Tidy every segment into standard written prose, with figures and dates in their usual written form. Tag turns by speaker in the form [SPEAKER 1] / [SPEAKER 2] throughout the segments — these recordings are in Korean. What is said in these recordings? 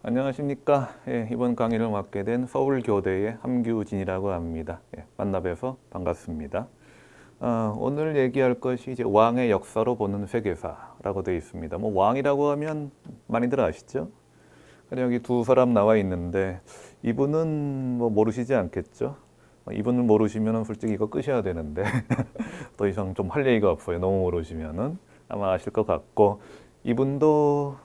[SPEAKER 1] 안녕하십니까. 이번 강의를 맡게 된 서울교대의 함규진이라고 합니다. 만나 뵈서 반갑습니다. 오늘 얘기할 것이 이제 왕의 역사로 보는 세계사라고 되어 있습니다. 뭐 왕이라고 하면 많이들 아시죠? 근데 여기 두 사람 나와 있는데 이분은 뭐 모르시지 않겠죠? 이분을 모르시면 솔직히 이거 끄셔야 되는데 더 이상 좀 할 얘기가 없어요. 너무 모르시면은 아마 아실 것 같고 이분도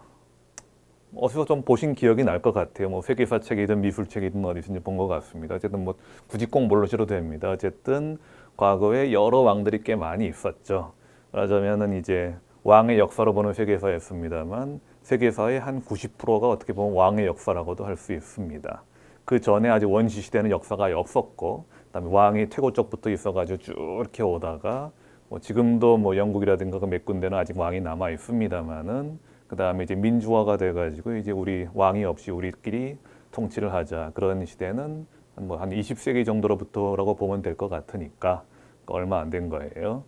[SPEAKER 1] 어디서 좀 보신 기억이 날 것 같아요. 뭐 세계사 책이든 미술책이든 어디서든지 본 것 같습니다. 어쨌든 뭐 굳이 꼭 모르셔도 됩니다. 어쨌든 과거에 여러 왕들이 꽤 많이 있었죠. 말하자면은 이제 왕의 역사로 보는 세계사였습니다만 세계사의 한 90%가 어떻게 보면 왕의 역사라고도 할 수 있습니다. 그 전에 아직 원시 시대는 역사가 없었고, 그다음에 왕이 태고적부터 있어가지고 쭉 이렇게 오다가 뭐 지금도 뭐 영국이라든가 그 몇 군데는 아직 왕이 남아 있습니다만은 그 다음에 이제 민주화가 돼가지고 이제 우리 왕이 없이 우리끼리 통치를 하자. 그런 시대는 한 20세기 정도로부터라고 보면 될 것 같으니까 얼마 안 된 거예요.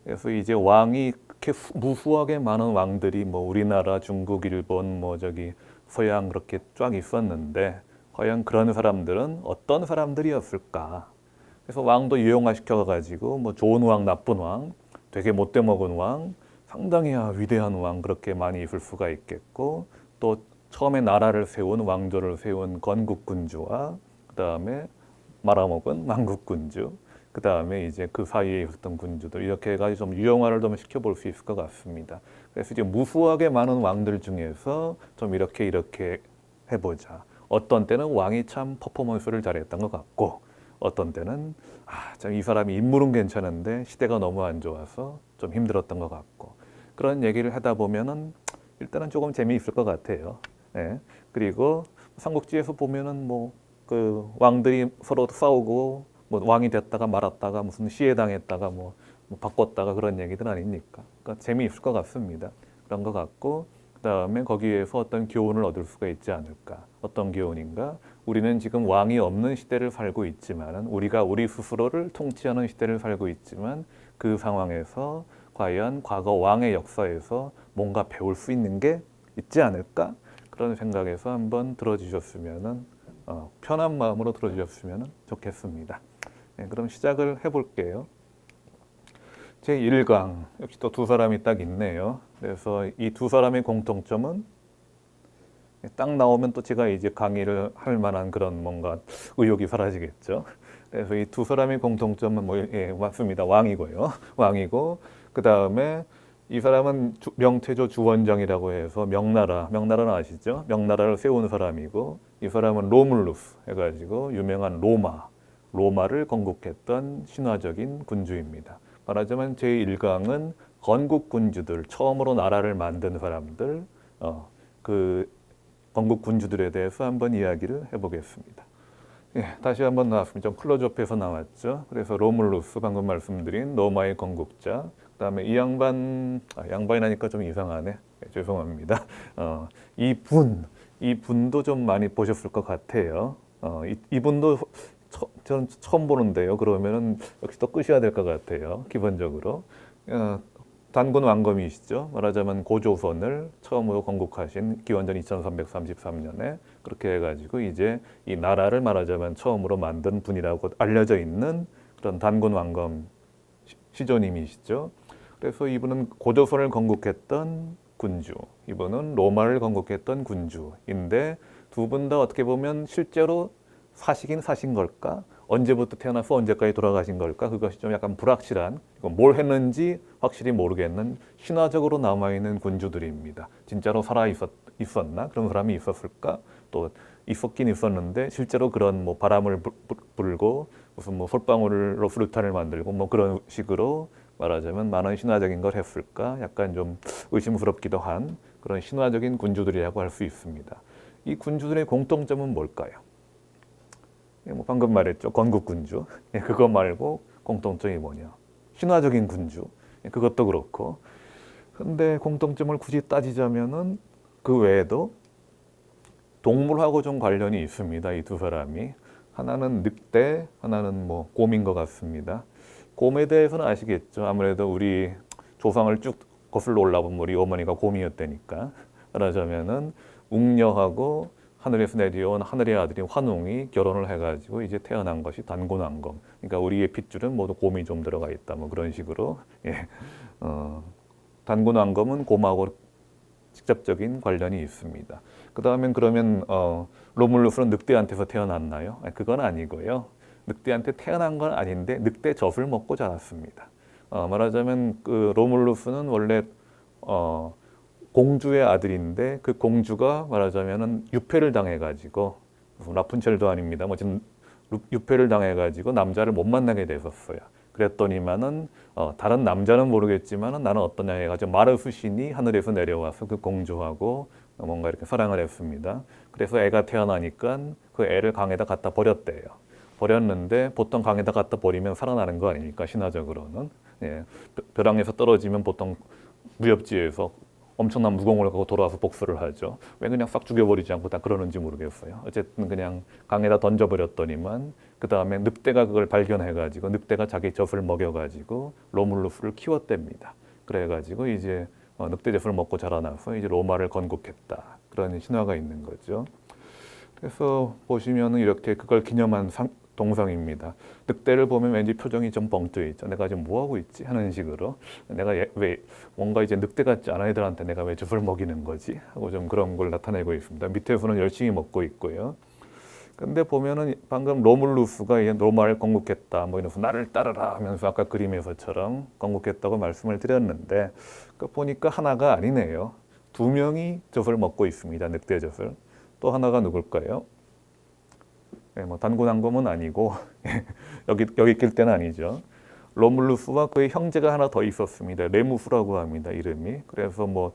[SPEAKER 1] 그래서 이제 왕이 그렇게 무수하게 많은 왕들이 뭐 우리나라, 중국, 일본, 뭐 저기 서양 그렇게 쫙 있었는데 과연 그런 사람들은 어떤 사람들이었을까? 그래서 왕도 유형화 시켜가지고 뭐 좋은 왕, 나쁜 왕, 되게 못돼 먹은 왕, 상당히 위대한 왕 그렇게 많이 있을 수가 있겠고 또 처음에 나라를 세운 왕조를 세운 건국군주와 그 다음에 말아먹은 망국군주 그 다음에 이제 그 사이에 있었던 군주들 이렇게 해가지고 좀 유형화를 좀 시켜볼 수 있을 것 같습니다. 그래서 이제 무수하게 많은 왕들 중에서 좀 이렇게 해보자. 어떤 때는 왕이 참 퍼포먼스를 잘했던 것 같고 어떤 때는 참 이 사람이 인물은 괜찮은데 시대가 너무 안 좋아서 좀 힘들었던 것 같고 그런 얘기를 하다 보면은 일단은 조금 재미있을 것 같아요. 예. 그리고 삼국지에서 보면은 뭐 그 왕들이 서로 싸우고 뭐 왕이 됐다가 말았다가 무슨 시해 당했다가 뭐 바꿨다가 그런 얘기들 아닙니까? 그러니까 재미있을 것 같습니다. 그런 것 같고 그다음에 거기에서 어떤 교훈을 얻을 수가 있지 않을까? 어떤 교훈인가? 우리는 지금 왕이 없는 시대를 살고 있지만은 우리가 우리 스스로를 통치하는 시대를 살고 있지만 그 상황에서 과연 과거 왕의 역사에서 뭔가 배울 수 있는 게 있지 않을까? 그런 생각에서 한번 들어주셨으면은 편한 마음으로 들어주셨으면 좋겠습니다. 네, 그럼 시작을 해볼게요. 제 1강 역시 또 두 사람이 딱 있네요. 그래서 이 두 사람의 공통점은 딱 나오면 또 제가 이제 강의를 할 만한 그런 뭔가 의욕이 사라지겠죠. 그래서 이 두 사람의 공통점은 맞습니다. 왕이고요. 왕이고 그 다음에 이 사람은 명태조 주원정이라고 해서 명나라는 아시죠? 명나라를 세운 사람이고 이 사람은 로물루스 해가지고 유명한 로마를 건국했던 신화적인 군주입니다. 말하자면 제1강은 건국 군주들, 처음으로 나라를 만든 사람들, 그 건국 군주들에 대해서 한번 이야기를 해보겠습니다. 다시 한번 나왔습니다. 좀 클로즈업해서 나왔죠. 그래서 로물루스, 방금 말씀드린 로마의 건국자. 그다음에 이 양반이라니까 좀 이상하네. 죄송합니다. 이분도 좀 많이 보셨을 것 같아요. 이분도 저는 처음 보는데요. 그러면은 역시 또 끄셔야 될 것 같아요. 기본적으로. 단군 왕검이시죠. 말하자면 고조선을 처음으로 건국하신 기원전 2333년에 그렇게 해가지고 이제 이 나라를 말하자면 처음으로 만든 분이라고 알려져 있는 그런 단군 왕검 시조님이시죠. 그래서 이분은 고조선을 건국했던 군주, 이분은 로마를 건국했던 군주인데 두 분 다 어떻게 보면 실제로 사시긴 사신 걸까? 언제부터 태어나서 언제까지 돌아가신 걸까? 그것이 좀 약간 불확실한, 뭘 했는지 확실히 모르겠는 신화적으로 남아있는 군주들입니다. 진짜로 있었나? 그런 사람이 있었을까? 또 있었긴 있었는데 실제로 그런 뭐 바람을 불고 무슨 뭐 솔방울로 수류탄을 만들고 뭐 그런 식으로 말하자면 많은 신화적인 걸 했을까? 약간 좀 의심스럽기도 한 그런 신화적인 군주들이라고 할 수 있습니다. 이 군주들의 공통점은 뭘까요? 뭐 방금 말했죠. 건국군주. 그거 말고 공통점이 뭐냐. 신화적인 군주. 그것도 그렇고. 근데 공통점을 굳이 따지자면은 그 외에도 동물하고 좀 관련이 있습니다. 이 두 사람이. 하나는 늑대, 하나는 뭐 곰인 것 같습니다. 곰에 대해서는 아시겠죠. 아무래도 우리 조상을 쭉 거슬러 올라보면 우리 어머니가 곰이었다니까. 말하자면은 웅녀하고 하늘에서 내려온 하늘의 아들인 환웅이 결혼을 해가지고 이제 태어난 것이 단군왕검. 그러니까 우리의 핏줄은 모두 곰이 좀 들어가 있다. 뭐 그런 식으로. 예. 단군왕검은 곰하고 직접적인 관련이 있습니다. 그 다음엔 그러면 로물루스는 늑대한테서 태어났나요? 아니, 그건 아니고요. 늑대한테 태어난 건 아닌데 늑대 젖을 먹고 자랐습니다. 말하자면 그 로물루스는 원래 공주의 아들인데 그 공주가 말하자면은 유폐를 당해가지고 라푼첼도 아닙니다. 뭐 지금 유폐를 당해가지고 남자를 못 만나게 됐었어요. 그랬더니만은 다른 남자는 모르겠지만은 나는 어떠냐 해가지고 마르스 신이 하늘에서 내려와서 그 공주하고 뭔가 이렇게 사랑을 했습니다. 그래서 애가 태어나니까 그 애를 강에다 갖다 버렸대요. 버렸는데 보통 강에다 갖다 버리면 살아나는 거 아닙니까? 신화적으로는. 예. 벼랑에서 떨어지면 보통 무협지에서 엄청난 무공을 하고 돌아와서 복수를 하죠. 왜 그냥 싹 죽여버리지 않고 다 그러는지 모르겠어요. 어쨌든 그냥 강에다 던져버렸더니만 그 다음에 늑대가 그걸 발견해가지고 늑대가 자기 젖을 먹여가지고 로물루스를 키웠답니다. 그래가지고 이제 늑대 젖을 먹고 자라나서 이제 로마를 건국했다. 그런 신화가 있는 거죠. 그래서 보시면은 이렇게 그걸 기념한 동상입니다. 늑대를 보면 왠지 표정이 좀 뻥 뚫려 있죠. 내가 지금 뭐 하고 있지? 하는 식으로 내가 왜 뭔가 이제 늑대 같지 않은 애들한테 내가 왜 젖을 먹이는 거지? 하고 좀 그런 걸 나타내고 있습니다. 밑에서는 열심히 먹고 있고요. 근데 보면은 방금 로물루스가 로마를 건국했다 뭐 이러면서 나를 따르라 하면서 아까 그림에서처럼 건국했다고 말씀을 드렸는데 그 보니까 하나가 아니네요. 두 명이 젖을 먹고 있습니다. 늑대 젖을. 또 하나가 누굴까요? 네, 뭐 단군왕검은 아니고 여기 낄 때는 아니죠. 로물루스와 그의 형제가 하나 더 있었습니다. 레무스라고 합니다. 이름이. 그래서 뭐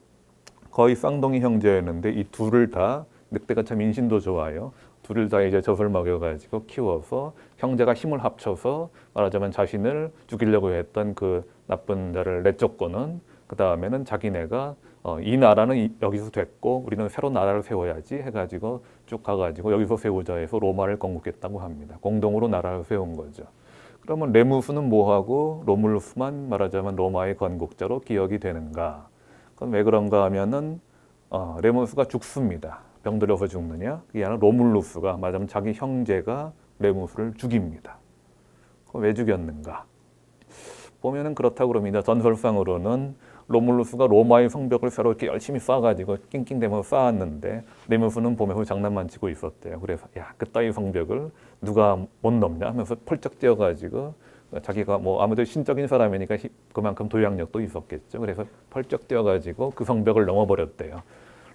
[SPEAKER 1] 거의 쌍둥이 형제였는데 이 둘을 다 늑대가 참 인신도 좋아요. 둘을 다 이제 젖을 먹여가지고 키워서 형제가 힘을 합쳐서 말하자면 자신을 죽이려고 했던 그 나쁜 자를 내쫓고는 그 다음에는 자기네가 이 나라는 여기서 됐고 우리는 새로 나라를 세워야지 해가지고 쭉 가가지고 여기서 세우자 해서 로마를 건국했다고 합니다. 공동으로 나라를 세운 거죠. 그러면 레무스는 뭐하고 로물루스만 말하자면 로마의 건국자로 기억이 되는가? 그건 왜 그런가 하면은 레무스가 죽습니다. 병들어서 죽느냐? 그게 아니라 로물루스가 말하자면 자기 형제가 레무스를 죽입니다. 왜 죽였는가? 보면은 그렇다고 그럽니다. 전설상으로는 로물루스가 로마의 성벽을 새로 이렇게 열심히 쌓아가지고 낑낑대면서 쌓았는데 레무스는 보면서 장난만 치고 있었대요. 그래서 야, 그따위 성벽을 누가 못 넘냐 하면서 펄쩍 뛰어가지고 자기가 뭐 아무래도 신적인 사람이니까 그만큼 도약력도 있었겠죠. 그래서 펄쩍 뛰어가지고 그 성벽을 넘어버렸대요.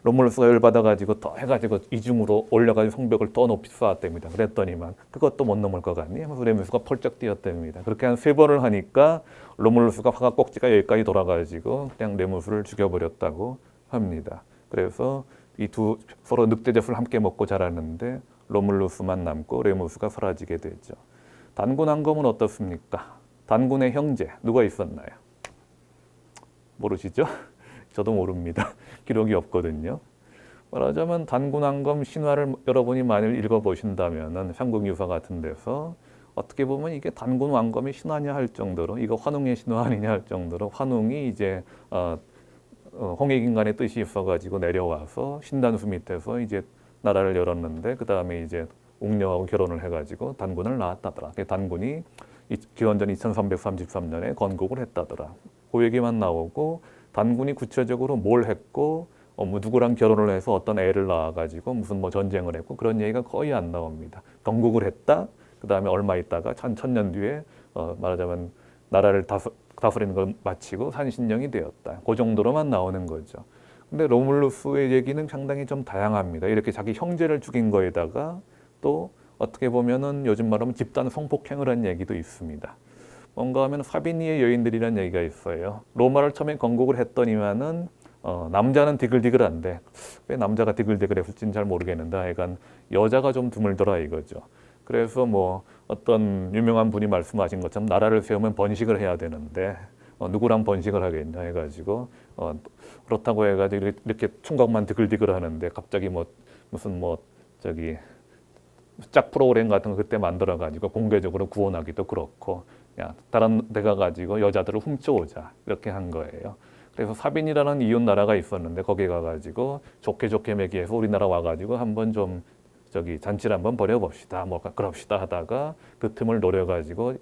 [SPEAKER 1] 로물루스가 열받아가지고 더 해가지고 이중으로 올려가지고 성벽을 더 높이 쌓았답니다. 그랬더니만 그것도 못 넘을 것 같니? 하면서 레무스가 펄쩍 뛰었답니다. 그렇게 한 3번을 하니까 로물루스가 화가 꼭지가 여기까지 돌아가지고 그냥 레무스를 죽여버렸다고 합니다. 그래서 이 두 서로 늑대젖을 함께 먹고 자랐는데 로물루스만 남고 레무스가 사라지게 되죠. 단군왕검은 어떻습니까? 단군의 형제 누가 있었나요? 모르시죠? 저도 모릅니다. 기록이 없거든요. 말하자면 단군왕검 신화를 여러분이 만일 읽어보신다면 삼국유사 같은 데서 어떻게 보면 이게 단군왕검이 신화냐 할 정도로 이거 환웅의 신화 아니냐 할 정도로 환웅이 이제 홍익인간의 뜻이 있어가지고 내려와서 신단수 밑에서 이제 나라를 열었는데 그 다음에 이제 웅녀하고 결혼을 해가지고 단군을 낳았다더라. 단군이 기원전 2333년에 건국을 했다더라. 그 얘기만 나오고 단군이 구체적으로 뭘 했고 뭐 누구랑 결혼을 해서 어떤 애를 낳아가지고 무슨 뭐 전쟁을 했고 그런 얘기가 거의 안 나옵니다. 건국을 했다. 그 다음에 얼마 있다가 천년 뒤에 말하자면 나라를 다스리는 걸 마치고 산신령이 되었다. 그 정도로만 나오는 거죠. 근데 로물루스의 얘기는 상당히 좀 다양합니다. 이렇게 자기 형제를 죽인 거에다가 또 어떻게 보면은 요즘 말하면 집단 성폭행을 한 얘기도 있습니다. 뭔가 하면 사비니의 여인들이라는 얘기가 있어요. 로마를 처음에 건국을 했더니만은 남자는 디글디글한데 왜 남자가 디글디글했을지는 잘 모르겠는데 하여간 여자가 좀 드물더라 이거죠. 그래서 뭐 어떤 유명한 분이 말씀하신 것처럼 나라를 세우면 번식을 해야 되는데 누구랑 번식을 하겠냐 해가지고 그렇다고 해가지고 이렇게 총각만 디글디글 하는데 갑자기 뭐 무슨 뭐 저기 짝 프로그램 같은 거 그때 만들어가지고 공개적으로 구원하기도 그렇고 야, 다른 데 가가지고 여자들을 훔쳐오자 이렇게 한 거예요. 그래서 사빈이라는 이웃 나라가 있었는데 거기 가가지고 좋게 좋게 매기해서 우리나라 와가지고 한번 좀 저기 잔치를 한번 벌여봅시다. 뭐 그럽시다 하다가 그 틈을 노려가지고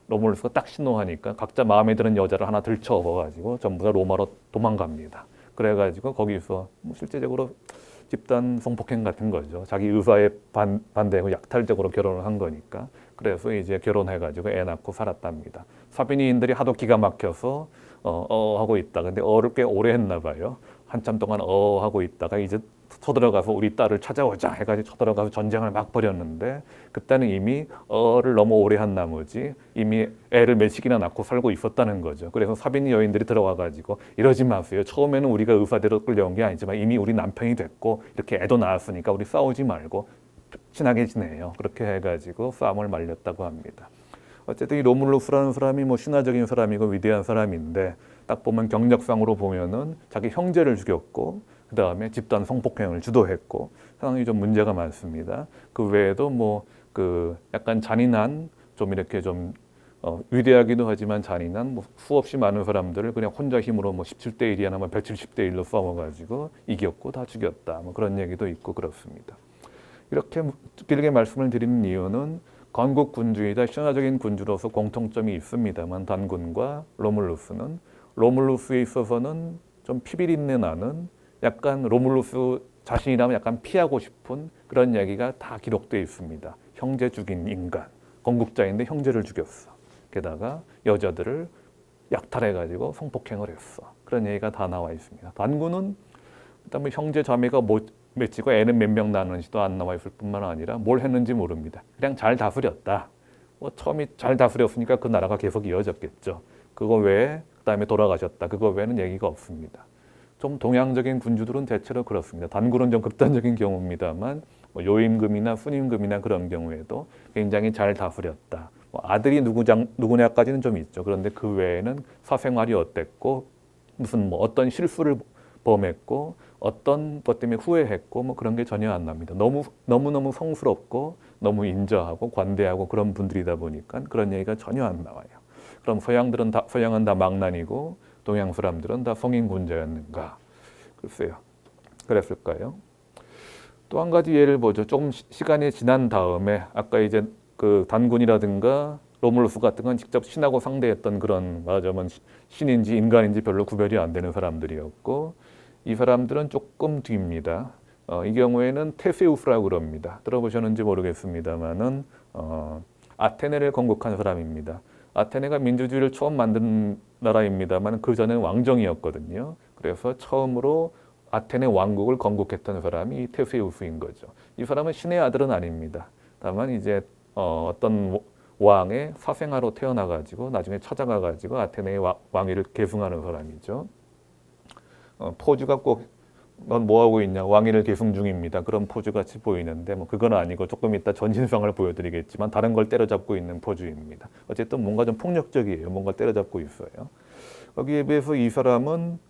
[SPEAKER 1] 로물루스가 딱 신호하니까 각자 마음에 드는 여자를 하나 들쳐업어가지고 전부 다 로마로 도망갑니다. 그래가지고 거기서 뭐 실제적으로 집단 성폭행 같은 거죠. 자기 의사에 반대하고 약탈적으로 결혼을 한 거니까. 그래서 이제 결혼해가지고 애 낳고 살았답니다. 사비니인들이 하도 기가 막혀서 하고 있다. 근데 꽤 오래 했나 봐요. 한참 동안 하고 있다가 이제 쳐들어가서 우리 딸을 찾아오자 해가지고 쳐들어가서 전쟁을 막 벌였는데 그때는 이미 를 너무 오래 한 나머지 이미 애를 몇씩이나 낳고 살고 있었다는 거죠. 그래서 사비니 여인들이 들어와가지고 이러지 마세요. 처음에는 우리가 의사대로 끌려온 게 아니지만 이미 우리 남편이 됐고 이렇게 애도 낳았으니까 우리 싸우지 말고 친하게 지내요. 그렇게 해가지고 싸움을 말렸다고 합니다. 어쨌든 이 로물루스라는 사람이 뭐 신화적인 사람이고 위대한 사람인데 딱 보면 경력상으로 보면은 자기 형제를 죽였고 그 다음에 집단 성폭행을 주도했고 상당히 좀 문제가 많습니다. 그 외에도 뭐 그 약간 잔인한 좀 이렇게 좀 위대하기도 하지만 잔인한 뭐 수없이 많은 사람들을 그냥 혼자 힘으로 뭐 17대 1이 아니라 170대 1로 싸워가지고 이겼고 다 죽였다. 뭐 그런 얘기도 있고 그렇습니다. 이렇게 길게 말씀을 드리는 이유는 건국군주이다 신화적인 군주로서 공통점이 있습니다만 단군과 로물루스는 로물루스에 있어서는 좀 피비린내 나는 약간 로물루스 자신이라면 약간 피하고 싶은 그런 이야기가 다 기록되어 있습니다. 형제 죽인 인간, 건국자인데 형제를 죽였어. 게다가 여자들을 약탈해가지고 성폭행을 했어. 그런 얘기가 다 나와 있습니다. 단군은 일단 뭐 형제 자매가 맺히고 애는 몇 명 낳는지도 안 나와 있을 뿐만 아니라 뭘 했는지 모릅니다. 그냥 잘 다스렸다. 뭐 처음에 잘 다스렸으니까 그 나라가 계속 이어졌겠죠. 그거 외에 그다음에 돌아가셨다. 그거 외에는 얘기가 없습니다. 좀 동양적인 군주들은 대체로 그렇습니다. 단군은 좀 극단적인 경우입니다만 뭐 요임금이나 순임금이나 그런 경우에도 굉장히 잘 다스렸다. 뭐 아들이 누구냐까지는 좀 있죠. 그런데 그 외에는 사생활이 어땠고 무슨 뭐 어떤 실수를 범했고 어떤 것 때문에 후회했고 뭐 그런 게 전혀 안 납니다. 너무너무 성스럽고 너무 인자하고 관대하고 그런 분들이다 보니까 그런 얘기가 전혀 안 나와요. 그럼 서양은 다 망난이고 동양 사람들은 다 성인군자였는가? 글쎄요. 그랬을까요? 또 한 가지 예를 보죠. 조금 시간이 지난 다음에 아까 이제 그 단군이라든가 로물루스 같은 건 직접 신하고 상대했던 그런 말하자면 신인지 인간인지 별로 구별이 안 되는 사람들이었고 이 사람들은 조금 뒤입니다. 이 경우에는 테세우스라고 그럽니다. 들어보셨는지 모르겠습니다만은 아테네를 건국한 사람입니다. 아테네가 민주주의를 처음 만든 나라입니다만 그 전에는 왕정이었거든요. 그래서 처음으로 아테네 왕국을 건국했던 사람이 테세우스인 거죠. 이 사람은 신의 아들은 아닙니다. 다만 이제 어떤 왕의 사생아로 태어나가지고 나중에 찾아가가지고 아테네의 왕위를 계승하는 사람이죠. 포즈가 꼭 넌 뭐하고 있냐 왕위를 계승 중입니다. 그런 포즈 같이 보이는데 뭐 그건 아니고 조금 이따 전신상을 보여드리겠지만 다른 걸 때려잡고 있는 포즈입니다. 어쨌든 뭔가 좀 폭력적이에요. 뭔가 때려잡고 있어요. 거기에 비해서 이 사람은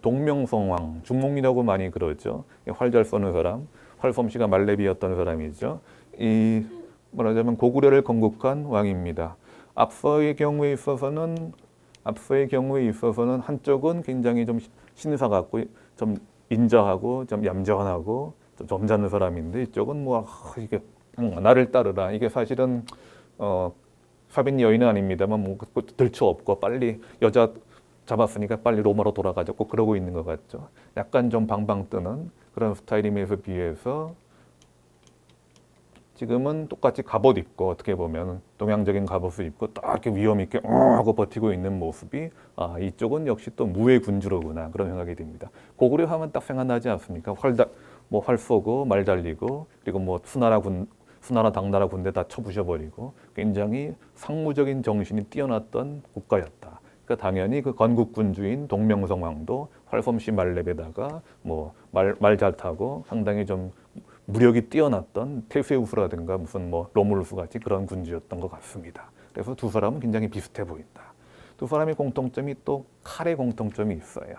[SPEAKER 1] 동명성왕, 중몽이라고 많이 그러죠. 활 잘 쏘는 사람, 활솜씨가 말레비였던 사람이죠. 이 말하자면 고구려를 건국한 왕입니다. 앞서의 경우에 있어서는 한쪽은 굉장히 좀 신사 같고 좀 인자하고 좀 얌전하고 좀 점잖은 사람인데 이쪽은 뭐 이게 나를 따르라 이게 사실은 사빈 여인은 아닙니다만 뭐 들쳐 없고 빨리 여자 잡았으니까 빨리 로마로 돌아가자고 그러고 있는 것 같죠. 약간 좀 방방 뜨는 그런 스타일임에서 비해서 지금은 똑같이 갑옷 입고 어떻게 보면 동양적인 갑옷을 입고 딱 이렇게 위험 있게 하고 버티고 있는 모습이 이쪽은 역시 또 무의 군주로구나 그런 생각이 듭니다. 고구려 하면 딱 생각나지 않습니까? 활 쏘고 말 달리고 그리고 뭐 수나라 당나라 군대 다 쳐부셔버리고 굉장히 상무적인 정신이 뛰어났던 국가였다. 그러니까 당연히 그 건국군주인 동명성왕도 활솜씨 말렙에다가 뭐 말 잘 타고 상당히 좀 무력이 뛰어났던 테세우스라든가 무슨 뭐 로물루스 같이 그런 군주였던 것 같습니다. 그래서 두 사람은 굉장히 비슷해 보인다. 두 사람의 공통점이 또 칼의 공통점이 있어요.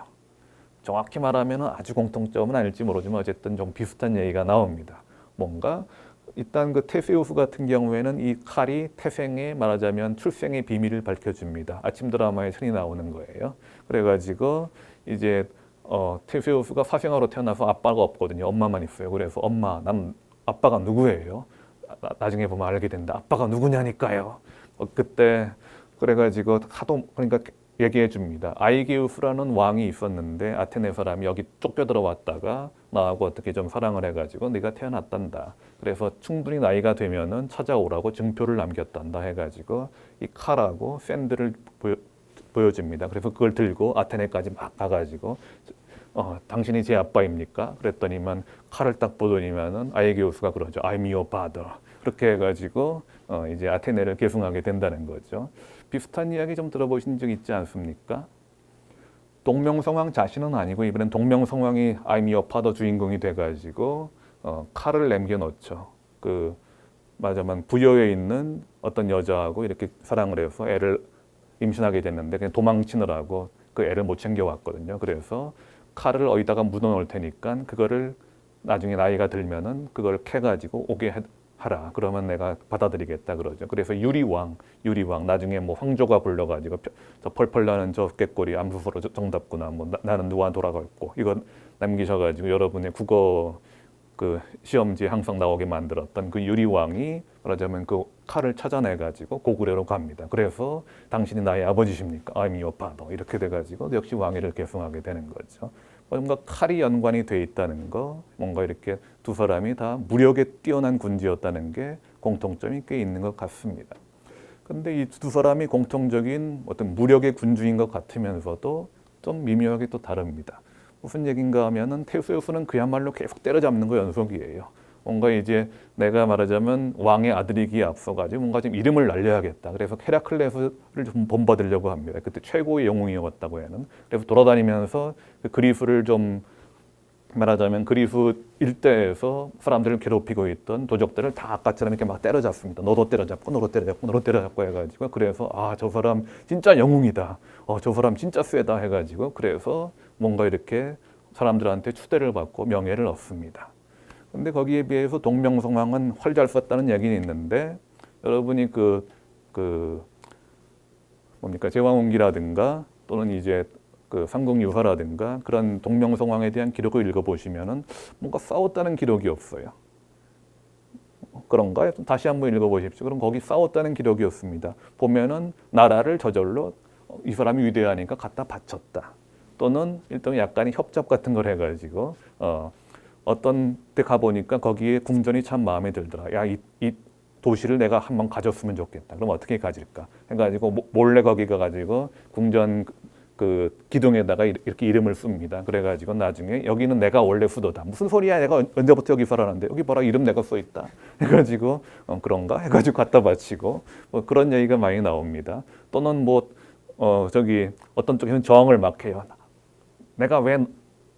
[SPEAKER 1] 정확히 말하면 아주 공통점은 아닐지 모르지만 어쨌든 좀 비슷한 얘기가 나옵니다. 뭔가 일단 그 테세우스 같은 경우에는 이 칼이 태생의 말하자면 출생의 비밀을 밝혀줍니다. 아침 드라마에 흔히 나오는 거예요. 그래가지고 이제 테세우스가 사생아로 태어나서 아빠가 없거든요. 엄마만 있어요. 그래서 엄마, 난 아빠가 누구예요? 나중에 보면 알게 된다. 아빠가 누구냐니까요. 그때 그래가지고 하도 그러니까 얘기해 줍니다. 아이게우스라는 왕이 있었는데 아테네 사람이 여기 쫓겨 들어왔다가 나하고 어떻게 좀 사랑을 해가지고 네가 태어났단다. 그래서 충분히 나이가 되면은 찾아오라고 증표를 남겼단다 해가지고 이 칼하고 샌드를 보여줍니다. 그래서 그걸 들고 아테네까지 막 가가지고 당신이 제 아빠입니까? 그랬더니만 칼을 딱 보더니만은 아이게우스가 그러죠. I'm your father. 그렇게 해가지고 이제 아테네를 계승하게 된다는 거죠. 비슷한 이야기 좀 들어보신 적 있지 않습니까? 동명성왕 자신은 아니고 이번엔 동명성왕이 I'm your father 주인공이 돼가지고 칼을 남겨놓죠. 그 맞아만 부여에 있는 어떤 여자하고 이렇게 사랑을 해서 애를 임신하게 됐는데 그냥 도망치느라고 그 애를 못 챙겨왔거든요. 그래서 칼을 어디다가 묻어놓을 테니까 그거를 나중에 나이가 들면은 그걸 캐가지고 오게 하라. 그러면 내가 받아들이겠다 그러죠. 그래서 유리왕 나중에 뭐 황조가 불러가지고 저 펄펄 나는 저 꾀꼬리 암수소로 정답구나. 뭐 나는 누가 돌아갔고 이거 남기셔가지고 여러분의 국어 그 시험지에 항상 나오게 만들었던 그 유리왕이 말하자면 그 칼을 찾아내가지고 고구려로 갑니다. 그래서 당신이 나의 아버지십니까? I'm your father. 이렇게 돼가지고 역시 왕위를 계승하게 되는 거죠. 뭔가 칼이 연관이 돼 있다는 거, 뭔가 이렇게 두 사람이 다 무력에 뛰어난 군주였다는 게 공통점이 꽤 있는 것 같습니다. 근데 이 두 사람이 공통적인 어떤 무력의 군주인 것 같으면서도 좀 미묘하게 또 다릅니다. 무슨 얘기인가 하면은 테세우스는 그야말로 계속 때려잡는 거 연속이에요. 뭔가 이제 내가 말하자면 왕의 아들이기에 앞서가지고 뭔가 좀 이름을 날려야겠다. 그래서 헤라클레스를 좀 본받으려고 합니다. 그때 최고의 영웅이었다고 해는. 그래서 돌아다니면서 그 그리스를 좀 말하자면 그리스 일대에서 사람들을 괴롭히고 있던 도적들을 다 아까처럼 이렇게 막 때려잡습니다. 너도 때려잡고 너도 때려잡고 너도 때려잡고 해가지고 그래서 저 사람 진짜 영웅이다. 저 사람 진짜 세다 해가지고 그래서 뭔가 이렇게 사람들한테 추대를 받고 명예를 얻습니다. 근데 거기에 비해서 동명성왕은 활 잘 쐈다는 얘기는 있는데 여러분이 뭡니까 제왕홍기라든가 또는 이제 그 삼국유사라든가 그런 동명성왕에 대한 기록을 읽어보시면은 뭔가 싸웠다는 기록이 없어요. 그런가요? 다시 한번 읽어보십시오. 그럼 거기 싸웠다는 기록이 없습니다. 보면은 나라를 저절로 이 사람이 위대하니까 갖다 바쳤다. 또는 일단 약간의 협잡 같은 걸 해가지고 어떤 데 가보니까 거기에 궁전이 참 마음에 들더라. 야, 이 도시를 내가 한번 가졌으면 좋겠다. 그럼 어떻게 가질까? 해가지고 몰래 거기 가가지고 궁전 그 기둥에다가 이렇게 이름을 씁니다. 그래가지고 나중에 여기는 내가 원래 수도다. 무슨 소리야? 내가 언제부터 여기 살았는데 여기 봐라 이름 내가 써 있다. 해가지고 그런가? 해가지고 갖다 바치고 뭐 그런 얘기가 많이 나옵니다. 또는 어떤 쪽에는 저항을 막 해요. 내가 왜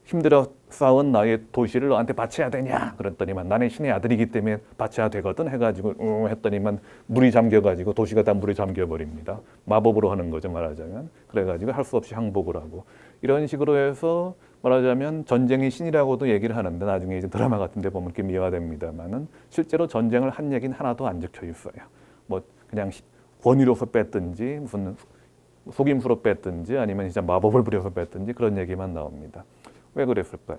[SPEAKER 1] 힘들어 쌓은 나의 도시를 너한테 바쳐야 되냐? 그랬더니만 나는 신의 아들이기 때문에 바쳐야 되거든 해가지고 했더니만 물이 잠겨가지고 도시가 다 물에 잠겨버립니다. 마법으로 하는 거죠 말하자면. 그래가지고 할 수 없이 항복을 하고 이런 식으로 해서 말하자면 전쟁이 신이라고도 얘기를 하는데 나중에 이제 드라마 같은 데 보면 이렇게 미화됩니다만은 실제로 전쟁을 한 얘기는 하나도 안 적혀 있어요. 뭐 그냥 권위로서 뺐든지 무슨 속임수로 뺐든지 아니면 진짜 마법을 부려서 뺐든지 그런 얘기만 나옵니다. 왜 그랬을까요?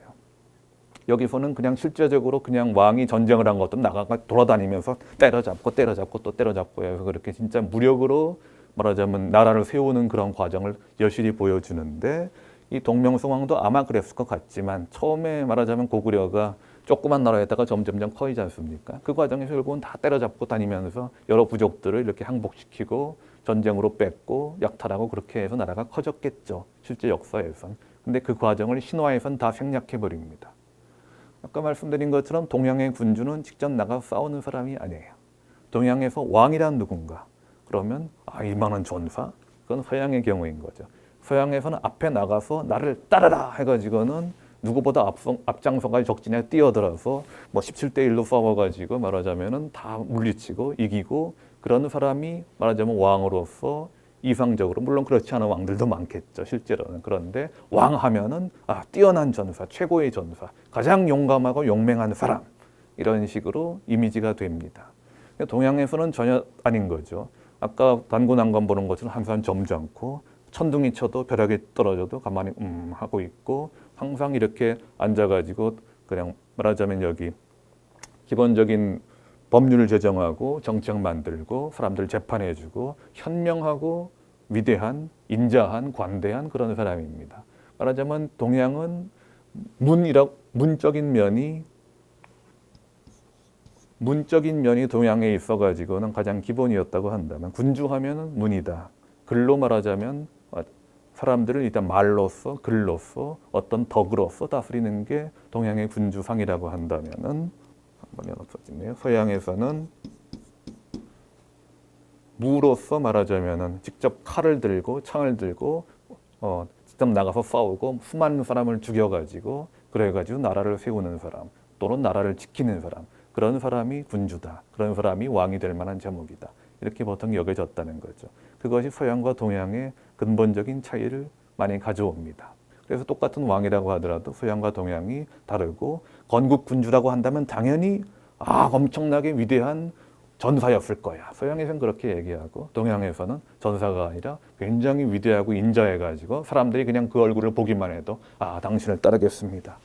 [SPEAKER 1] 여기서는 그냥 실제적으로 그냥 왕이 전쟁을 한 것도 나가가 돌아다니면서 때려잡고 또 때려잡고 해서 그렇게 진짜 무력으로 말하자면 나라를 세우는 그런 과정을 여실히 보여주는데 이 동명성왕도 아마 그랬을 것 같지만 처음에 말하자면 고구려가 조그만 나라에다가 점점점 커지지 않습니까? 그 과정에서 결국은 다 때려잡고 다니면서 여러 부족들을 이렇게 항복시키고 전쟁으로 뺏고 약탈하고 그렇게 해서 나라가 커졌겠죠. 실제 역사에선. 근데 그 과정을 신화에선 다 생략해버립니다. 아까 말씀드린 것처럼 동양의 군주는 직접 나가 싸우는 사람이 아니에요. 동양에서 왕이란 누군가. 그러면 이만한 전사? 그건 서양의 경우인 거죠. 서양에서는 앞에 나가서 나를 따르라 해가지고는 누구보다 앞장서가 적진에 뛰어들어서 뭐 17대 1로 싸워가지고 말하자면은 다 물리치고 이기고 그런 사람이 말하자면 왕으로서 이상적으로 물론 그렇지 않은 왕들도 많겠죠 실제로는. 그런데 왕 하면은 뛰어난 전사, 최고의 전사, 가장 용감하고 용맹한 사람 이런 식으로 이미지가 됩니다. 동양에서는 전혀 아닌 거죠. 아까 단군왕건 보는 것처럼 항상 점잖고 천둥이 쳐도 벼락이 떨어져도 가만히 하고 있고 항상 이렇게 앉아가지고 그냥 말하자면 여기 기본적인 법률을 제정하고 정책 만들고 사람들 재판해주고 현명하고 위대한 인자한 관대한 그런 사람입니다. 말하자면 동양은 문적인 면이 동양에 있어가지고는 가장 기본이었다고 한다면 군주하면은 문이다. 글로 말하자면 사람들을 일단 말로써 글로써 어떤 덕으로서 다스리는 게 동양의 군주상이라고 한다면은 한번 없어지네요. 서양에서는 무로서 말하자면은 직접 칼을 들고 창을 들고 직접 나가서 싸우고 수많은 사람을 죽여가지고 그래가지고 나라를 세우는 사람 또는 나라를 지키는 사람 그런 사람이 군주다. 그런 사람이 왕이 될 만한 제목이다. 이렇게 보통 여겨졌다는 거죠. 그것이 서양과 동양의 근본적인 차이를 많이 가져옵니다. 그래서 똑같은 왕이라고 하더라도 서양과 동양이 다르고 건국 군주라고 한다면 당연히 엄청나게 위대한 전사였을 거야. 서양에서는 그렇게 얘기하고 동양에서는 전사가 아니라 굉장히 위대하고 인자해가지고 사람들이 그냥 그 얼굴을 보기만 해도 당신을 따르겠습니다.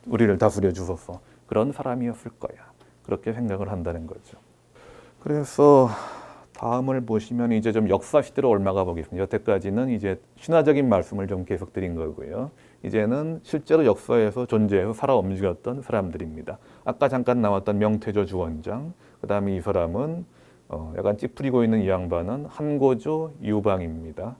[SPEAKER 1] 우리를 다스려 주소서. 그런 사람이었을 거야. 그렇게 생각을 한다는 거죠. 그래서 다음을 보시면 이제 좀 역사 시대로 올라가 보겠습니다. 여태까지는 이제 신화적인 말씀을 좀 계속 드린 거고요. 이제는 실제로 역사에서 존재해서 살아 움직였던 사람들입니다. 아까 잠깐 나왔던 명태조 주원장, 그 다음에 이 사람은 약간 찌푸리고 있는 이 양반은 한고조 유방입니다.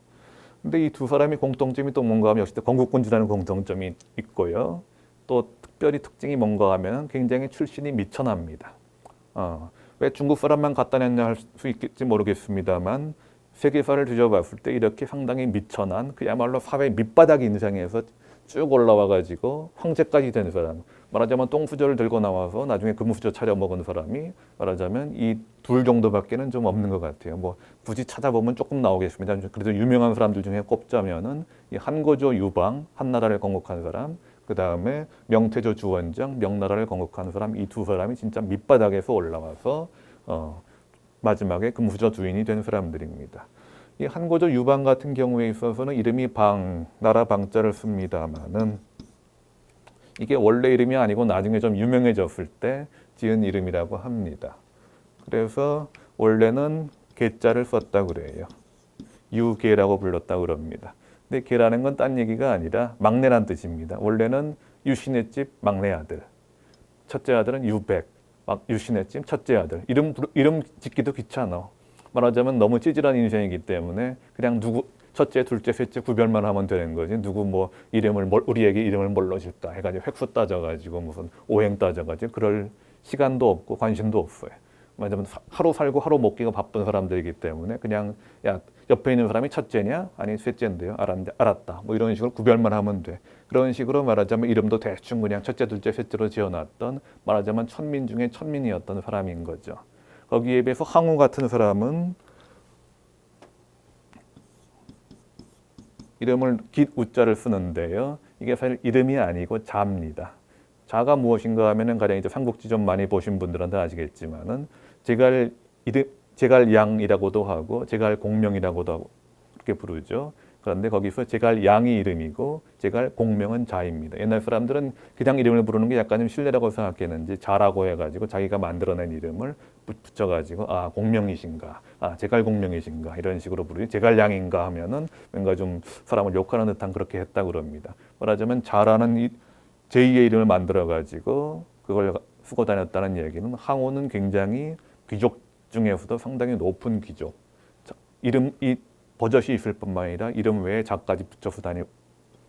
[SPEAKER 1] 근데 이 두 사람의 공통점이 또 뭔가 하면 역시 건국군주라는 공통점이 있고요. 또 특별히 특징이 뭔가 하면 굉장히 출신이 미천합니다. 왜 중국 사람만 갖다 냈냐 할 수 있겠지 모르겠습니다만 세계사를 뒤져봤을 때 이렇게 상당히 미천한 그야말로 사회 밑바닥 인생에서 쭉 올라와가지고 황제까지 된 사람, 말하자면 똥수저를 들고 나와서 나중에 금수저 차려 먹은 사람이 말하자면 이 둘 정도밖에는 좀 없는 것 같아요. 뭐 굳이 찾아보면 조금 나오겠습니다. 그래도 유명한 사람들 중에 꼽자면은 이 한고조 유방, 한나라를 건국한 사람, 그 다음에 명태조 주원장, 명나라를 건국한 사람, 이 두 사람이 진짜 밑바닥에서 올라와서 마지막에 금수저 주인이 된 사람들입니다. 이 한고조 유방 같은 경우에 있어서는 이름이 방, 나라 방자를 씁니다만은 이게 원래 이름이 아니고 나중에 좀 유명해졌을 때 지은 이름이라고 합니다. 그래서 원래는 개자를 썼다고 그래요. 유계라고 불렀다고 그럽니다. 근데 개라는 건 딴 얘기가 아니라 막내란 뜻입니다. 원래는 유신의 집 막내 아들, 첫째 아들은 유백, 유신의 집 첫째 아들. 이름 짓기도 귀찮아. 말하자면 너무 찌질한 인생이기 때문에 그냥 누구 첫째, 둘째, 셋째 구별만 하면 되는 거지. 누구 뭐 우리에게 이름을 뭘로 짓다 해가지고 획수 따져가지고 무슨 오행 따져가지고 그럴 시간도 없고 관심도 없어요. 말하자면 하루 살고 하루 먹기가 바쁜 사람들이기 때문에 그냥 옆에 있는 사람이 첫째냐? 아니 셋째인데요. 알았다. 뭐 이런 식으로 구별만 하면 돼. 그런 식으로 말하자면 이름도 대충 그냥 첫째, 둘째, 셋째로 지어놨던 말하자면 천민 중에 천민이었던 사람인 거죠. 거기에 비해서 항우 같은 사람은 이름을 깃우자를 쓰는데요. 이게 사실 이름이 아니고 자입니다. 자가 무엇인가 하면은 가령 이제 삼국지 좀 많이 보신 분들은 다 아시겠지만은 제갈양이라고도 하고 제갈공명이라고도 하고 그렇게 부르죠. 그런데 거기서 제갈양이 이름이고 제갈공명은 자입니다. 옛날 사람들은 그냥 이름을 부르는 게 약간 좀 실례라고 생각했는지 자라고 해가지고 자기가 만들어낸 이름을 붙여가지고 공명이신가, 제갈공명이신가 이런 식으로 부르지 제갈양인가 하면은 뭔가 좀 사람을 욕하는 듯한 그렇게 했다 그럽니다. 말하자면 자라는 제2의 이름을 만들어가지고 그걸 쓰고 다녔다는 얘기는 항우는 굉장히 귀족 중에서도 상당히 높은 귀족. 이 버젓이 있을 뿐만 아니라 이름 외에 자까지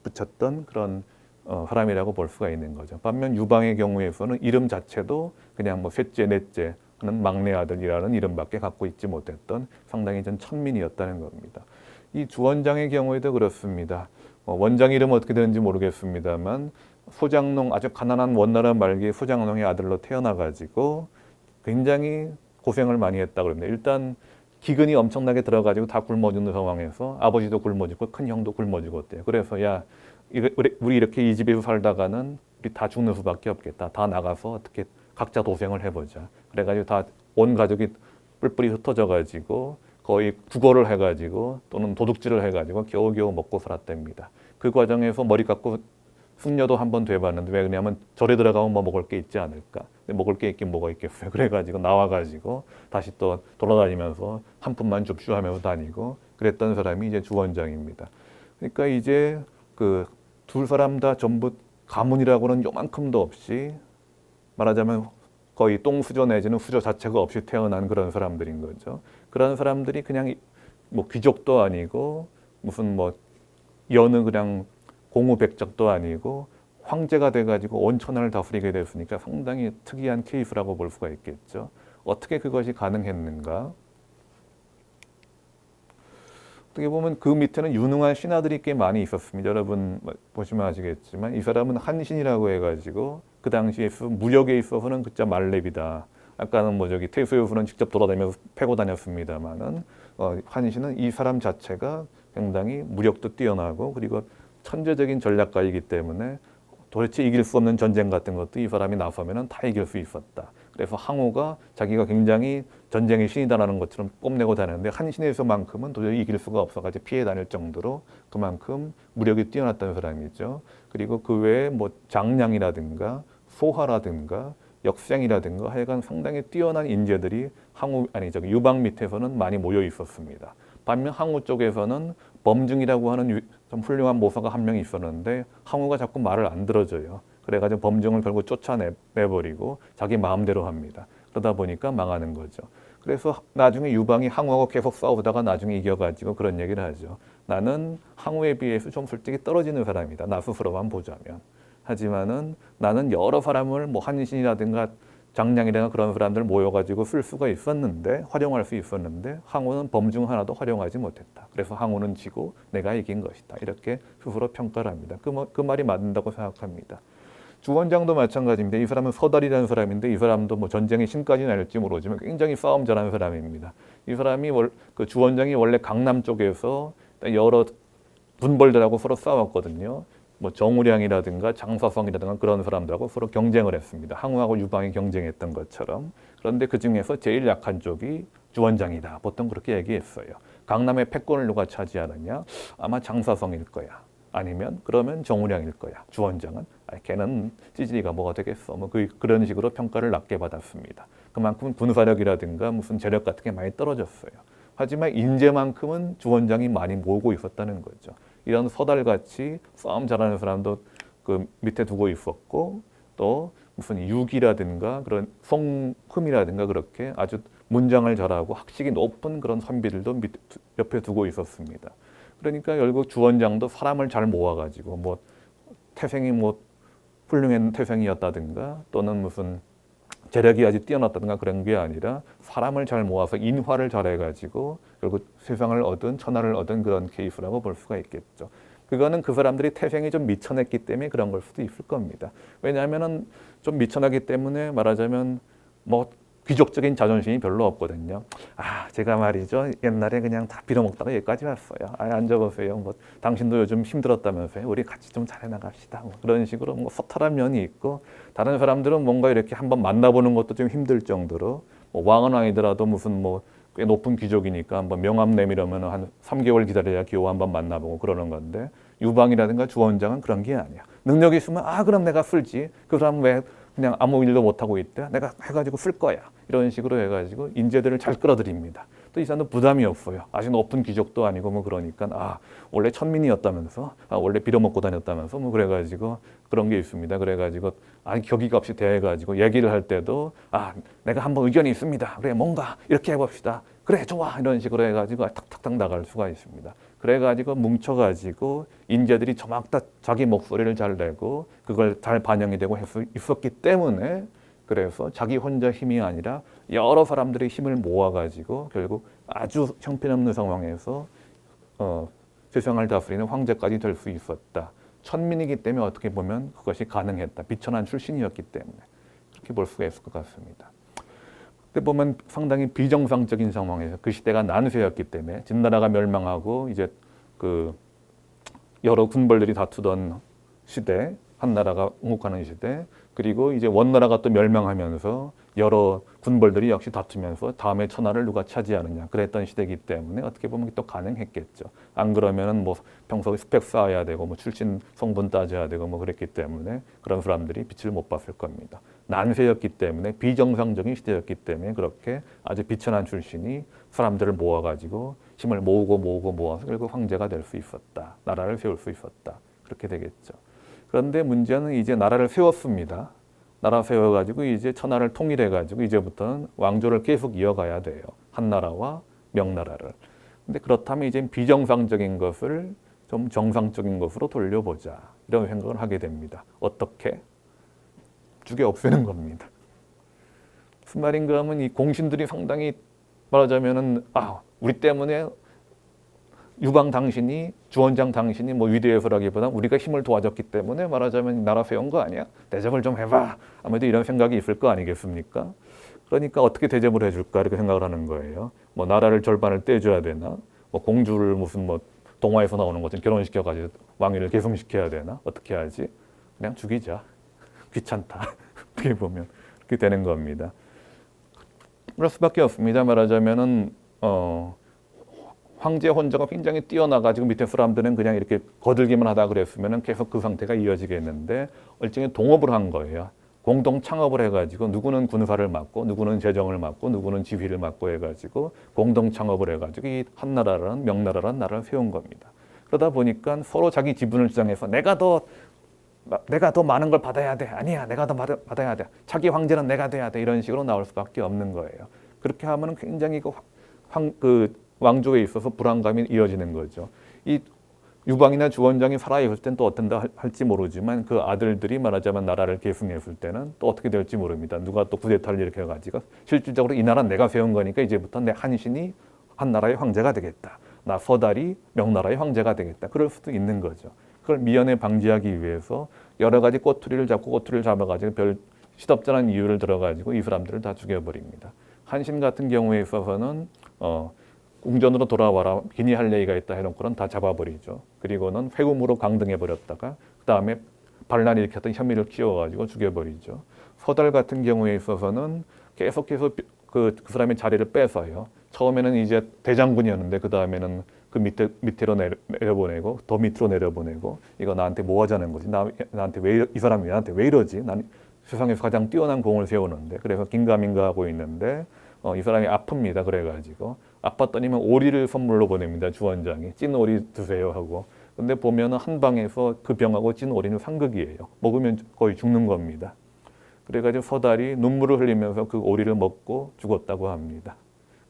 [SPEAKER 1] 붙였던 그런 사람이라고 볼 수가 있는 거죠. 반면 유방의 경우에서는 이름 자체도 그냥 뭐 셋째, 넷째 하는 막내 아들이라는 이름밖에 갖고 있지 못했던 상당히 전 천민이었다는 겁니다. 이 주원장의 경우에도 그렇습니다. 원장 이름 어떻게 되는지 모르겠습니다만 소장농 아주 가난한 원나라 말기 소장농의 아들로 태어나가지고 굉장히 고생을 많이 했다고 그럽니다. 일단 기근이 엄청나게 들어가지고 다 굶어 죽는 상황에서 아버지도 굶어 죽고 큰 형도 굶어 죽었대요. 그래서 우리 이렇게 이 집에서 살다가는 우리 다 죽는 수밖에 없겠다. 다 나가서 어떻게 각자 도생을 해보자. 그래가지고 다 온 가족이 뿔뿔이 흩어져가지고 거의 국어를 해가지고 또는 도둑질을 해가지고 겨우겨우 먹고 살았답니다. 그 과정에서 머리 깎고 숙녀도 한번 돼봤는데, 왜 그러냐면 절에 들어가면 뭐 먹을 게 있지 않을까. 근데 먹을 게 있긴 뭐가 있겠어요. 그래가지고 나와가지고 다시 또 돌아다니면서 한 푼만 줍쇼 하면서 다니고 그랬던 사람이 이제 주원장입니다. 그러니까 이제 그 두 사람 다 전부 가문이라고는 요만큼도 없이, 말하자면 거의 똥수저 내지는 수저 자체가 없이 태어난 그런 사람들인 거죠. 그런 사람들이 그냥 뭐 귀족도 아니고 무슨 뭐 여느 그냥 공우백작도 아니고 황제가 돼가지고 온 천하를 다스리게 됐으니까 상당히 특이한 케이스라고 볼 수가 있겠죠. 어떻게 그것이 가능했는가? 어떻게 보면 그 밑에는 유능한 신하들이 꽤 많이 있었습니다. 여러분 보시면 아시겠지만 이 사람은 한신이라고 해가지고 그 당시에 무역에 있어서는 진짜 말렙이다. 아까는 뭐 저기 태수여수는 직접 돌아다니면서 패고 다녔습니다만은 한신은 이 사람 자체가 굉장히 무력도 뛰어나고 그리고 천재적인 전략가이기 때문에 도대체 이길 수 없는 전쟁 같은 것도 이 사람이 나서면은 다 이길 수 있었다. 그래서 항우가 자기가 굉장히 전쟁의 신이다라는 것처럼 뽐내고 다녔는데 한신에서만큼은 도저히 이길 수가 없어가지고 피해 다닐 정도로 그만큼 무력이 뛰어났다는 사람이죠. 그리고 그 외에 뭐 장량이라든가 소하라든가 역생이라든가 하여간 상당히 뛰어난 인재들이 유방 밑에서는 많이 모여 있었습니다. 반면 항우 쪽에서는 범중이라고 하는 좀 훌륭한 모사가 한 명 있었는데 항우가 자꾸 말을 안 들어줘요. 그래가지고 범중을 결국 쫓아내버리고 자기 마음대로 합니다. 그러다 보니까 망하는 거죠. 그래서 나중에 유방이 항우하고 계속 싸우다가 나중에 이겨가지고 그런 얘기를 하죠. 나는 항우에 비해서 좀 솔직히 떨어지는 사람이다. 나 스스로만 보자면. 하지만은 나는 여러 사람을 뭐 한신이라든가 장량이라든가 그런 사람들 모여가지고 쓸 수가 있었는데, 활용할 수 있었는데 항우는 범중 하나도 활용하지 못했다. 그래서 항우는 지고 내가 이긴 것이다. 이렇게 스스로 평가를 합니다. 그 말이 맞는다고 생각합니다. 주원장도 마찬가지입니다. 이 사람은 서달이라는 사람인데 이 사람도 뭐 전쟁의 신까지는 알지 모르지만 굉장히 싸움 잘하는 사람입니다. 이 사람이 그 주원장이 원래 강남 쪽에서 여러 군벌들하고 서로 싸웠거든요. 뭐 정우량이라든가 장사성이라든가 그런 사람들하고 서로 경쟁을 했습니다. 항우하고 유방이 경쟁했던 것처럼. 그런데 그 중에서 제일 약한 쪽이 주원장이다. 보통 그렇게 얘기했어요. 강남의 패권을 누가 차지하느냐? 아마 장사성일 거야. 아니면 그러면 정우량일 거야. 주원장은 걔는 찌질이가 뭐가 되겠어. 뭐 그런 식으로 평가를 낮게 받았습니다. 그만큼 군사력이라든가 무슨 재력 같은 게 많이 떨어졌어요. 하지만 인재만큼은 주원장이 많이 모으고 있었다는 거죠. 이런 서달같이 싸움 잘하는 사람도 그 밑에 두고 있었고, 또 무슨 유기라든가 그런 성흠이라든가 그렇게 아주 문장을 잘하고 학식이 높은 그런 선비들도 옆에 두고 있었습니다. 그러니까 결국 주원장도 사람을 잘 모아가지고 뭐 태생이 뭐 훌륭한 태생이었다든가 또는 무슨 재력이 아주 뛰어났다든가 그런 게 아니라 사람을 잘 모아서 인화를 잘해가지고 결국 세상을 얻은 천하를 얻은 그런 케이스라고 볼 수가 있겠죠. 그거는 그 사람들이 태생이 좀 미천했기 때문에 그런 걸 수도 있을 겁니다. 왜냐하면은 좀 미천하기 때문에 말하자면 뭐 귀족적인 자존심이 별로 없거든요. 제가 말이죠. 옛날에 그냥 다 빌어먹다가 여기까지 왔어요. 앉아보세요. 뭐 당신도 요즘 힘들었다면서요. 우리 같이 좀 잘해 나갑시다. 뭐 그런 식으로 뭐 소탈한 면이 있고, 다른 사람들은 뭔가 이렇게 한번 만나보는 것도 좀 힘들 정도로, 뭐 왕은 아니더라도 무슨 뭐 꽤 높은 귀족이니까 한번 명함 내밀으면 한 3개월 기다려야 겨우 한번 만나보고 그러는 건데, 유방이라든가 주원장은 그런 게 아니야. 능력이 있으면 그럼 내가 쓸지. 그 사람 왜 그냥 아무 일도 못하고 있대? 내가 해가지고 쓸 거야. 이런 식으로 해가지고 인재들을 잘 끌어들입니다. 또 이 사람도 부담이 없어요. 아주 높은 귀족도 아니고 뭐 그러니까 원래 천민이었다면서, 원래 빌어먹고 다녔다면서 뭐 그래가지고 그런 게 있습니다. 그래가지고 격의가 없이 대해가지고 얘기를 할 때도 내가 한번 의견이 있습니다. 그래 뭔가 이렇게 해봅시다. 그래 좋아 이런 식으로 해가지고 탁탁탁 나갈 수가 있습니다. 그래가지고 뭉쳐가지고 인재들이 저막 다 자기 목소리를 잘 내고 그걸 잘 반영이 되고 있었기 때문에, 그래서 자기 혼자 힘이 아니라 여러 사람들의 힘을 모아가지고 결국 아주 형편없는 상황에서 세상을 다스리는 황제까지 될 수 있었다. 천민이기 때문에 어떻게 보면 그것이 가능했다. 비천한 출신이었기 때문에 그렇게 볼 수가 있을 것 같습니다. 그때 보면 상당히 비정상적인 상황에서 그 시대가 난세였기 때문에 진나라가 멸망하고 이제 그 여러 군벌들이 다투던 시대, 한나라가 응국하는 시대, 그리고 이제 원나라가 또 멸망하면서 여러 군벌들이 역시 다투면서 다음에 천하를 누가 차지하느냐 그랬던 시대이기 때문에 어떻게 보면 또 가능했겠죠. 안 그러면은 뭐 평소에 스펙 쌓아야 되고 뭐 출신 성분 따져야 되고 뭐 그랬기 때문에 그런 사람들이 빛을 못 봤을 겁니다. 난세였기 때문에 비정상적인 시대였기 때문에 그렇게 아주 비천한 출신이 사람들을 모아가지고 힘을 모아서 결국 황제가 될 수 있었다. 나라를 세울 수 있었다. 그렇게 되겠죠. 그런데 문제는 이제 나라를 세웠습니다. 나라 세워가지고 이제 천하를 통일해가지고 이제부터는 왕조를 계속 이어가야 돼요. 한나라와 명나라를. 근데 그렇다면 이제 비정상적인 것을 좀 정상적인 것으로 돌려보자. 이런 생각을 하게 됩니다. 어떻게? 죽여 없애는 겁니다. 무슨 말인가 하면 이 공신들이 상당히 말하자면은 우리 때문에 유방 당신이 주원장 당신이 뭐 위대해서라기보다 우리가 힘을 도와줬기 때문에 말하자면 나라 세운 거 아니야? 대접을 좀 해봐. 아무래도 이런 생각이 있을 거 아니겠습니까? 그러니까 어떻게 대접을 해줄까 이렇게 생각을 하는 거예요. 뭐 나라를 절반을 떼줘야 되나? 뭐 공주를 무슨 뭐 동화에서 나오는 것처럼 결혼시켜가지고 왕위를 계승시켜야 되나? 어떻게 하지? 그냥 죽이자. 귀찮다. 어떻게 보면 그렇게 되는 겁니다. 그럴 수밖에 없습니다. 말하자면은 황제 혼자가 굉장히 뛰어나가지고 밑에 사람들은 그냥 이렇게 거들기만 하다 그랬으면은 계속 그 상태가 이어지겠는데 일종의 동업을 한 거예요. 공동 창업을 해가지고 누구는 군사를 맡고 누구는 재정을 맡고 누구는 지휘를 맡고 해가지고 공동 창업을 해가지고 이 한나라라는 명나라라는 나라를 세운 겁니다. 그러다 보니까 서로 자기 지분을 주장해서 내가 더 많은 걸 받아야 돼. 아니야, 내가 더 받아야 돼. 자기 황제는 내가 돼야 돼. 이런 식으로 나올 수밖에 없는 거예요. 그렇게 하면은 굉장히 그 왕조에 있어서 불안감이 이어지는 거죠. 이 유방이나 주원장이 살아있을 땐 또 어떤다 할지 모르지만 그 아들들이 말하자면 나라를 계승했을 때는 또 어떻게 될지 모릅니다. 누가 또 쿠데타를 일으켜가지고 실질적으로 이 나라는 내가 세운 거니까 이제부터 내 한신이 한 나라의 황제가 되겠다. 나 서달이 명나라의 황제가 되겠다. 그럴 수도 있는 거죠. 그걸 미연에 방지하기 위해서 여러 가지 꼬투리를 잡아가지고 별 시덥잖은 이유를 들어가지고 이 사람들을 다 죽여버립니다. 한신 같은 경우에 있어서는 궁전으로 돌아와라. 기니 할 얘기가 있다 해놓고는 다 잡아버리죠. 그리고는 회음으로 강등해버렸다가 그 다음에 반란 일으켰던 혐의를 키워가지고 죽여버리죠. 서달 같은 경우에 있어서는 계속해서 그 사람의 자리를 뺏어요. 처음에는 이제 대장군이었는데 그 다음에는 그 밑으로 내려보내고 더 밑으로 내려보내고 이거 나한테 뭐 하자는 거지? 나한테 이 사람이 나한테 왜 이러지? 난 세상에서 가장 뛰어난 공을 세우는데 그래서 긴가민가 하고 있는데 이 사람이 아픕니다. 그래가지고 아팠더니만 오리를 선물로 보냅니다. 주원장이 찐 오리 드세요 하고. 근데 보면은 한 방에서 그 병하고 찐 오리는 상극이에요. 먹으면 거의 죽는 겁니다. 그래가지고 서달이 눈물을 흘리면서 그 오리를 먹고 죽었다고 합니다.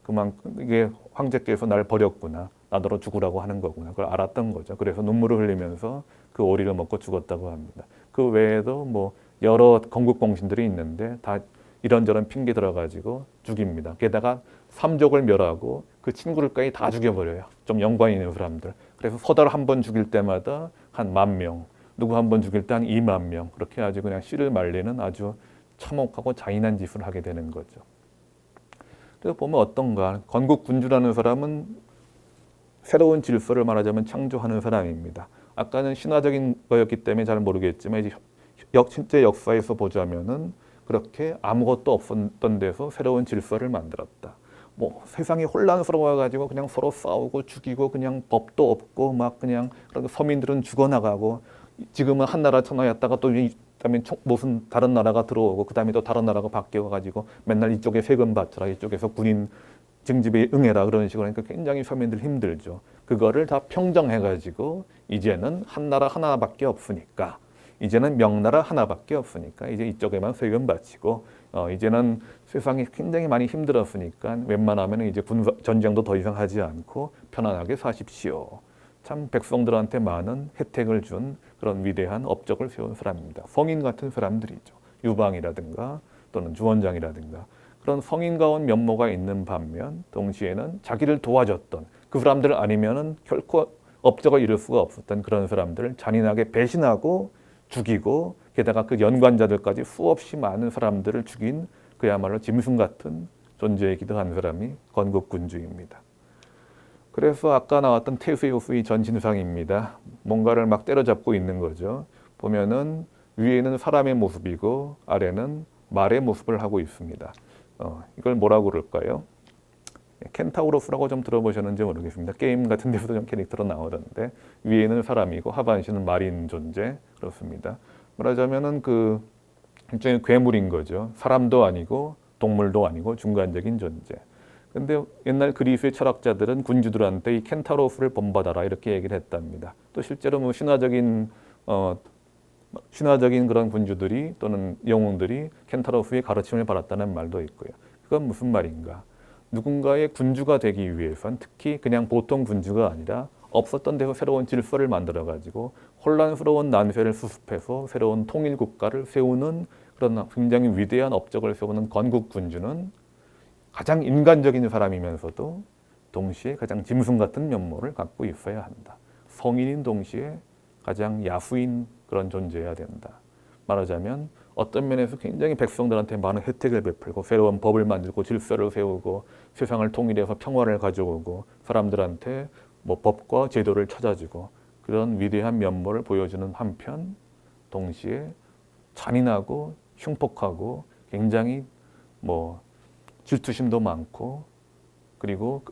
[SPEAKER 1] 그만큼 이게 황제께서 날 버렸구나. 나더러 죽으라고 하는 거구나. 그걸 알았던 거죠. 그래서 눈물을 흘리면서 그 오리를 먹고 죽었다고 합니다. 그 외에도 뭐 여러 건국공신들이 있는데 다 이런저런 핑계 들어가지고 죽입니다. 게다가 삼족을 멸하고 그 친구들까지 다 죽여버려요. 좀 연관이 있는 사람들. 그래서 서달 한 번 죽일 때마다 한 10,000명, 누구 한 번 죽일 때 한 20,000명 그렇게 아주 그냥 씨를 말리는 아주 참혹하고 잔인한 짓을 하게 되는 거죠. 그래서 보면 어떤가. 건국군주라는 사람은 새로운 질서를 말하자면 창조하는 사람입니다. 아까는 신화적인 거였기 때문에 잘 모르겠지만 이제 실제 역사에서 보자면은 그렇게 아무것도 없었던 데서 새로운 질서를 만들었다. 뭐 세상이 혼란스러워가지고 그냥 서로 싸우고 죽이고 그냥 법도 없고 막 그냥 서민들은 죽어나가고 지금은 한 나라 천하였다가 또 그다음에 무슨 다른 나라가 들어오고 그다음에 또 다른 나라가 바뀌어가지고 맨날 이쪽에 세금 바쳐라 이쪽에서 군인 징집에 응해라 그런 식으로 하니까 굉장히 서민들 힘들죠. 그거를 다 평정해가지고 이제는 한 나라 하나밖에 없으니까 이제는 명나라 하나밖에 없으니까 이제 이쪽에만 세금 바치고 이제는 세상이 굉장히 많이 힘들었으니까 웬만하면 이제 전쟁도 더 이상 하지 않고 편안하게 사십시오. 참 백성들한테 많은 혜택을 준 그런 위대한 업적을 세운 사람입니다. 성인 같은 사람들이죠. 유방이라든가 또는 주원장이라든가 그런 성인가운 면모가 있는 반면 동시에는 자기를 도와줬던 그 사람들 아니면은 결코 업적을 이룰 수가 없었던 그런 사람들을 잔인하게 배신하고 죽이고 게다가 그 연관자들까지 수없이 많은 사람들을 죽인 그야말로 짐승 같은 존재이기도 한 사람이 건국군주입니다. 그래서 아까 나왔던 태수의 전신상입니다. 뭔가를 막 때려잡고 있는 거죠. 보면은 위에는 사람의 모습이고 아래는 말의 모습을 하고 있습니다. 이걸 뭐라고 그럴까요? 켄타우로스라고 좀 들어보셨는지 모르겠습니다. 게임 같은 데서도 좀 캐릭터로 나오던데 위에는 사람이고 하반신은 말인 존재 그렇습니다. 말하자면은 그 일종의 괴물인 거죠. 사람도 아니고 동물도 아니고 중간적인 존재. 근데 옛날 그리스의 철학자들은 군주들한테 이 켄타로스를 본받아라 이렇게 얘기를 했답니다. 또 실제로 뭐 신화적인 그런 군주들이 또는 영웅들이 켄타로스의 가르침을 받았다는 말도 있고요. 그건 무슨 말인가? 누군가의 군주가 되기 위해선 특히 그냥 보통 군주가 아니라 없었던 데서 새로운 질서를 만들어가지고 혼란스러운 난세를 수습해서 새로운 통일 국가를 세우는 그런 굉장히 위대한 업적을 세우는 건국 군주는 가장 인간적인 사람이면서도 동시에 가장 짐승 같은 면모를 갖고 있어야 한다. 성인인 동시에 가장 야수인 그런 존재여야 된다. 말하자면 어떤 면에서 굉장히 백성들한테 많은 혜택을 베풀고 새로운 법을 만들고 질서를 세우고 세상을 통일해서 평화를 가져오고 사람들한테 뭐 법과 제도를 찾아주고 그런 위대한 면모를 보여주는 한편 동시에 잔인하고 흉폭하고 굉장히 뭐 질투심도 많고 그리고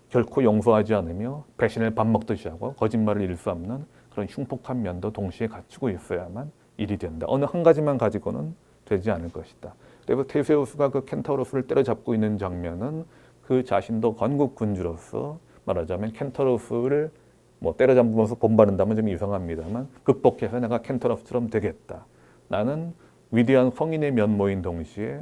[SPEAKER 1] 결코 용서하지 않으며 배신을 밥 먹듯이 하고 거짓말을 잃을 수 없는 그런 흉폭한 면도 동시에 갖추고 있어야만 일이 된다. 어느 한 가지만 가지고는 되지 않을 것이다. 그래서 테세우스가 그 켄타우로스를 때려잡고 있는 장면은 그 자신도 건국 군주로서 말하자면 켄타우로스를 뭐 때려잡으면서 본받는다면 좀 이상합니다만 극복해서 내가 켄타우로스처럼 되겠다. 나는 위대한 성인의 면모인 동시에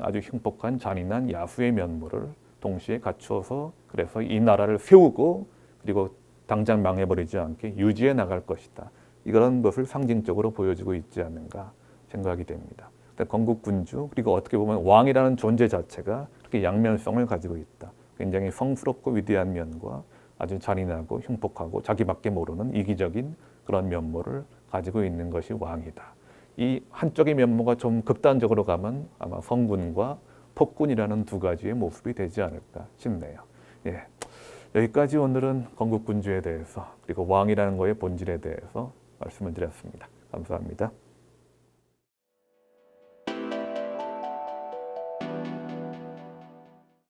[SPEAKER 1] 아주 흉폭한 잔인한 야수의 면모를 동시에 갖추어서 그래서 이 나라를 세우고 그리고 당장 망해버리지 않게 유지해 나갈 것이다. 이런 것을 상징적으로 보여주고 있지 않는가 생각이 됩니다. 건국 군주 그리고 어떻게 보면 왕이라는 존재 자체가 그렇게 양면성을 가지고 있다. 굉장히 성스럽고 위대한 면과 아주 잔인하고 흉폭하고 자기밖에 모르는 이기적인 그런 면모를 가지고 있는 것이 왕이다. 이 한쪽의 면모가 좀 극단적으로 가면 아마 성군과 폭군이라는 두 가지의 모습이 되지 않을까 싶네요. 예, 여기까지 오늘은 건국군주에 대해서 그리고 왕이라는 거의 본질에 대해서 말씀을 드렸습니다. 감사합니다.